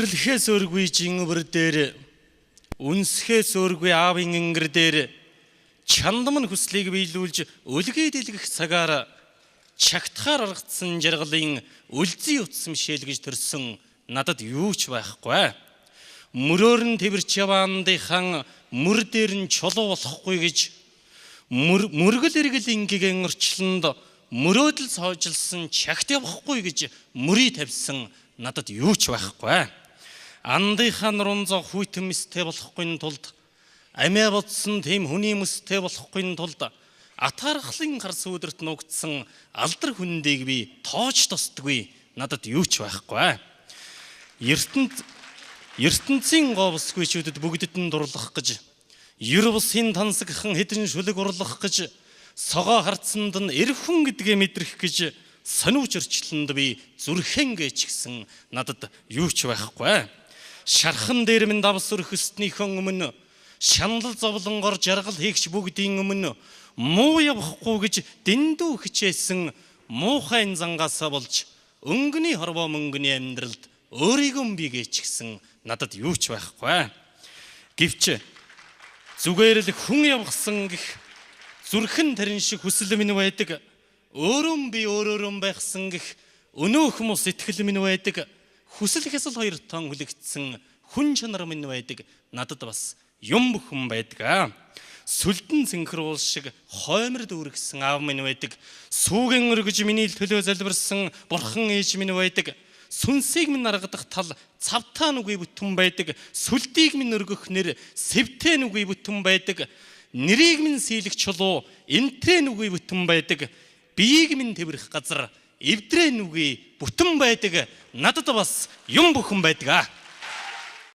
Зүгээрлэхээс өргүй жингэр дээр үнсхээс өргүй аавын ингэр дээр чандам нь хүслийг биелүүлж өлгий дэлгэх цагаар чагтахаар аргацсан жаргалын үлзий утсан шээлгэж төрсөн надад юу ч байхгүй. Мөрөөр нь тэрч яваандынхан мөр дээр нь чулуу болохгүй гэж мөргөл эргэл ингэгийн орчлонд мөрөөдөл соожилсан чагт явахгүй гэж мөрий тавьсан надад юу ч байхгүй. Андынхан рунзо хүйтэн мэстэй болохгүй тулд амиа бодсон тийм хүний мэстэй болохгүй тулд атаархлын гарс өдөрт нуугдсан алдар хүндийг би тоож тосдгүй надад юу ч байхгүй. ертөнцийн говсгүйчүүдэд бүгдэд нь дурлах гэж ер бусын тансагхан хэдэн шүлэг урлах гэж согоо харцсанд нь эрхэн гэдгээ мэдрэх гэж сониуч орчлонд би зүрхэнгээч гисэн надад юу ч байхгүй. Шархан дээр минь давс өрхөснийхэн өмнө шанал зовлонгоор жаргал хийгч бүгдийн өмнө муу явахгүй гэж дэндүү хичээсэн муухайн зангаасаа болж өнгөний хорвоо мөнгөний амьдралд өөрийгөө бигээч гисэн надад юу ч байхгүй. Гэвч зүгээр л хүн явгсан гих зүрхэн тарин шиг хүсэл минь байдаг. Өөрөө би өөрөөрөө байхсан гих өнөөх мус итгэл минь байдаг. Хүсэл хэсэл хоёр тон хүлэгдсэн хүн чанар минь байдаг. Надад бас юм бүхэн байдаг. Сүлдэн цэнхэр уул шиг хоймор дүүргсэн аав минь байдаг. Сүүгэн өргөж миний төлөө залбирсан бурхан ээж минь байдаг. Сүнсийг минь аргадах тал цавтаа нүгий бүтэн байдаг. Сүлдийг минь өргөх нэр сэвтэ нүгий бүтэн байдаг. Нэрийг минь сийлэх чулуу эмтрэ нүгий бүтэн байдаг. Биеийг минь тэрх газар эвдрэ нүгий бүтэн байдаг. Надад бас юм бүхэн байдаг.